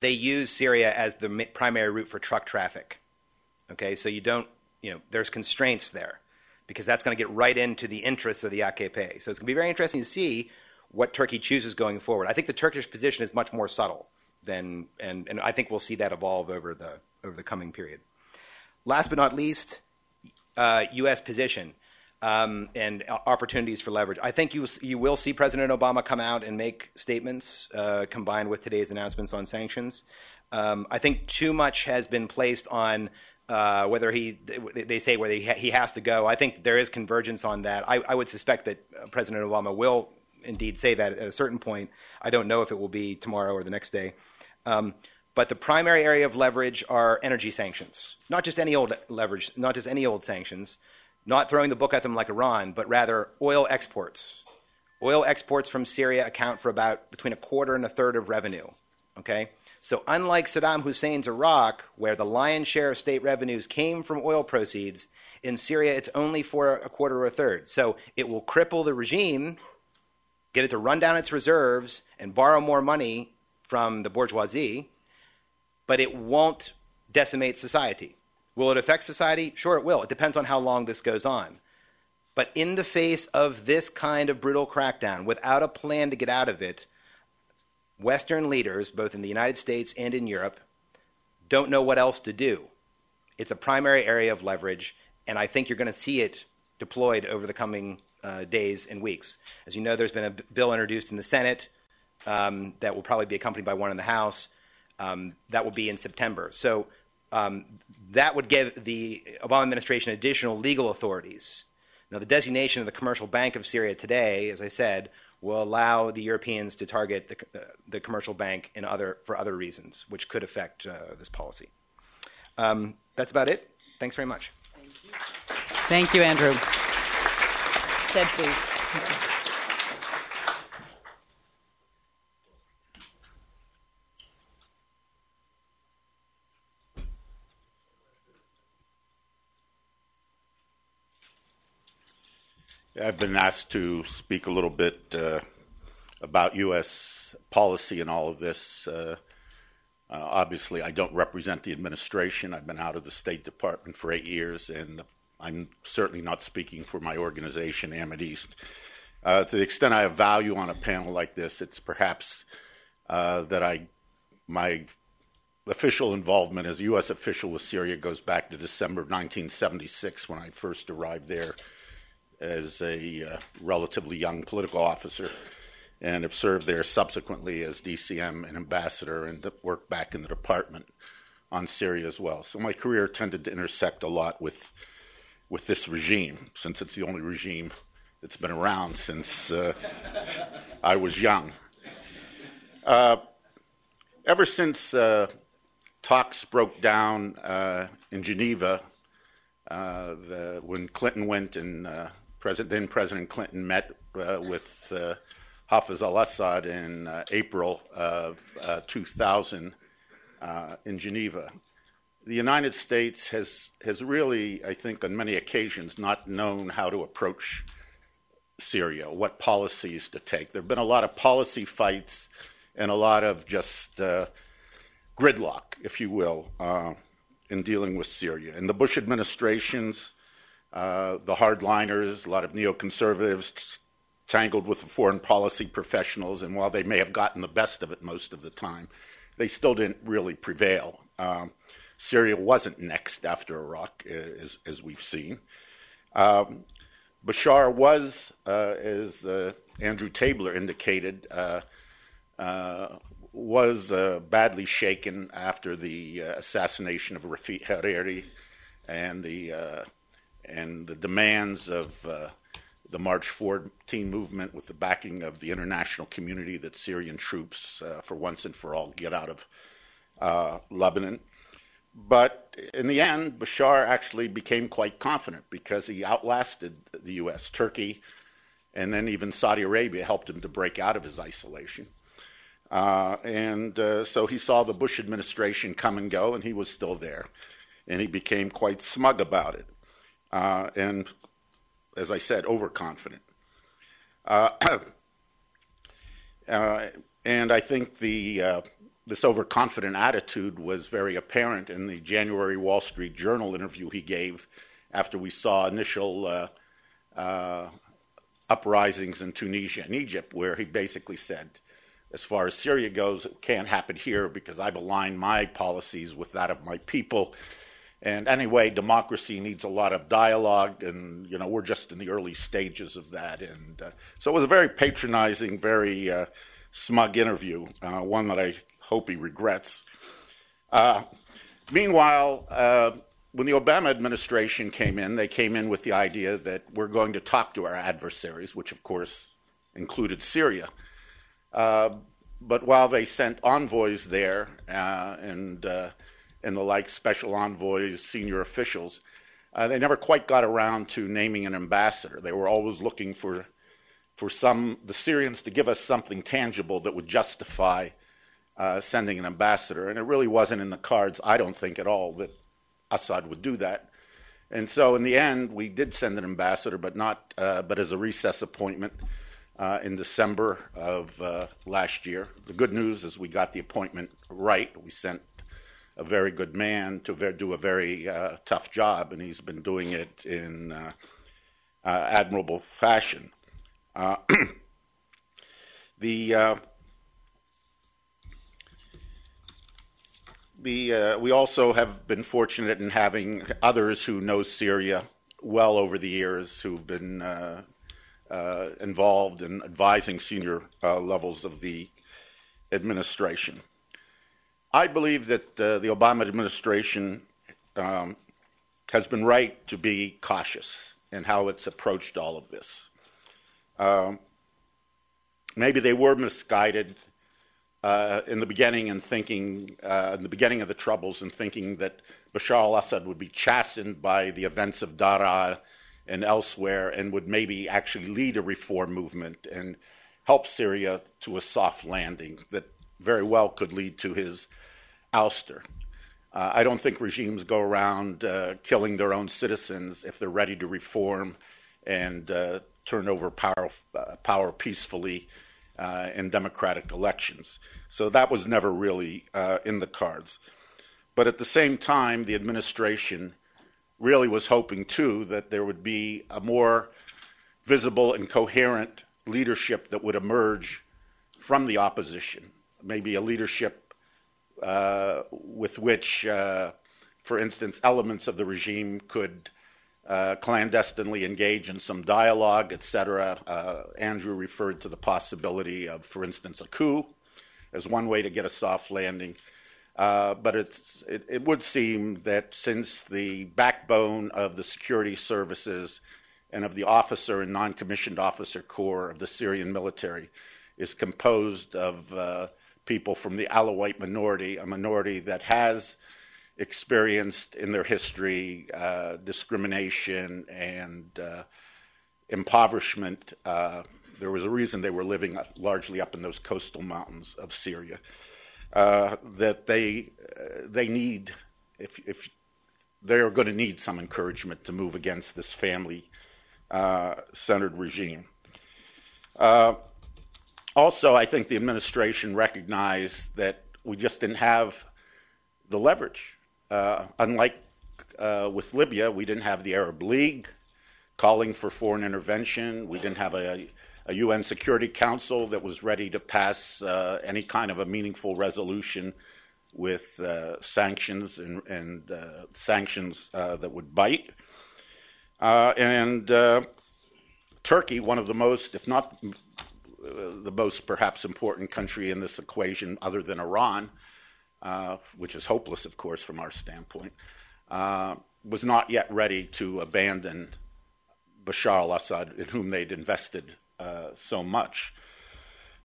they use Syria as the primary route for truck traffic. Okay, so there's constraints there because that's going to get right into the interests of the AKP. So it's going to be very interesting to see what Turkey chooses going forward. I think the Turkish position is much more subtle and I think we'll see that evolve over the coming period. Last but not least, U.S. position and opportunities for leverage. I think you will see President Obama come out and make statements combined with today's announcements on sanctions. I think too much has been placed on whether he has to go. I think there is convergence on that. I would suspect that President Obama will indeed say that at a certain point. I don't know if it will be tomorrow or the next day. But the primary area of leverage are energy sanctions, not just any old leverage, not just any old sanctions, not throwing the book at them like Iran, but rather oil exports. Oil exports from Syria account for about between a quarter and a third of revenue. Okay? So unlike Saddam Hussein's Iraq, where the lion's share of state revenues came from oil proceeds, in Syria it's only for a quarter or a third. So it will cripple the regime, get it to run down its reserves, and borrow more money from the bourgeoisie, but it won't decimate society. Will it affect society? Sure, it will. It depends on how long this goes on. But in the face of this kind of brutal crackdown, without a plan to get out of it, Western leaders, both in the United States and in Europe, don't know what else to do. It's a primary area of leverage, and I think you're going to see it deployed over the coming days and weeks. As you know, there's been a bill introduced in the Senate that will probably be accompanied by one in the House. That will be in September. So that would give the Obama administration additional legal authorities. Now, the designation of the commercial bank of Syria today, as I said, will allow the Europeans to target the commercial bank for other reasons, which could affect this policy. That's about it. Thanks very much. Thank you, Andrew. Ted, please. I've been asked to speak a little bit about U.S. policy and all of this. Obviously, I don't represent the administration. I've been out of the State Department for 8 years, and I'm certainly not speaking for my organization, Amid East. To the extent I have value on a panel like this, it's perhaps that my official involvement as a U.S. official with Syria goes back to December 1976 when I first arrived there as a relatively young political officer, and have served there subsequently as DCM and ambassador, and worked back in the department on Syria as well. So my career tended to intersect a lot with this regime, since it's the only regime that's been around since I was young. Ever since talks broke down in Geneva, when Clinton went and then President Clinton met with Hafez al-Assad in April of 2000 in Geneva. The United States has really, I think, on many occasions not known how to approach Syria, what policies to take. There have been a lot of policy fights and a lot of just gridlock, if you will, in dealing with Syria. And the Bush administrations, the hardliners, a lot of neoconservatives tangled with the foreign policy professionals, and while they may have gotten the best of it most of the time, they still didn't really prevail. Syria wasn't next after Iraq, as we've seen. Bashar was, as Andrew Tabler indicated, was badly shaken after the assassination of Rafiq Hariri and the demands of the March 14 movement, with the backing of the international community, that Syrian troops, for once and for all, get out of Lebanon. But in the end, Bashar actually became quite confident because he outlasted the U.S., Turkey, and then even Saudi Arabia helped him to break out of his isolation. So he saw the Bush administration come and go, and he was still there. And he became quite smug about it. And, as I said, overconfident. And I think the this overconfident attitude was very apparent in the January Wall Street Journal interview he gave after we saw initial uprisings in Tunisia and Egypt, where he basically said, as far as Syria goes, it can't happen here because I've aligned my policies with that of my people. And anyway, democracy needs a lot of dialogue, and we're just in the early stages of that. And so it was a very patronizing, very smug interview, one that I hope he regrets. Meanwhile, when the Obama administration came in, they came in with the idea that we're going to talk to our adversaries, which of course included Syria. But while they sent envoys there and the like, special envoys, senior officials, they never quite got around to naming an ambassador. They were always looking for the Syrians to give us something tangible that would justify sending an ambassador. And it really wasn't in the cards, I don't think at all, that Assad would do that. And so in the end, we did send an ambassador, but as a recess appointment in December of last year. The good news is we got the appointment right. We sent a very good man to do a very tough job, and he's been doing it in admirable fashion. We also have been fortunate in having others who know Syria well over the years, who've been involved in advising senior levels of the administration. I believe that the Obama administration has been right to be cautious in how it's approached all of this. Maybe they were misguided in the beginning in thinking, in the beginning of the Troubles, in thinking that Bashar al-Assad would be chastened by the events of Daraa and elsewhere and would maybe actually lead a reform movement and help Syria to a soft landing that very well could lead to his ouster. I don't think regimes go around killing their own citizens if they're ready to reform and turn over power peacefully in democratic elections. So that was never really in the cards. But at the same time, the administration really was hoping, too, that there would be a more visible and coherent leadership that would emerge from the opposition, maybe a leadership with which, for instance, elements of the regime could clandestinely engage in some dialogue, etc. Andrew referred to the possibility of, for instance, a coup as one way to get a soft landing. But it would seem that since the backbone of the security services and of the officer and non-commissioned officer corps of the Syrian military is composed of people from the Alawite minority, a minority that has experienced in their history discrimination and impoverishment. There was a reason they were living largely up in those coastal mountains of Syria. That they need, if they are going to need some encouragement to move against this family-centered regime. Also, I think the administration recognized that we just didn't have the leverage. Unlike with Libya, we didn't have the Arab League calling for foreign intervention. We didn't have a UN Security Council that was ready to pass any kind of a meaningful resolution with sanctions and sanctions that would bite. And Turkey, one of the most, if not the most perhaps important country in this equation other than Iran, which is hopeless, of course, from our standpoint, was not yet ready to abandon Bashar al-Assad, in whom they'd invested so much.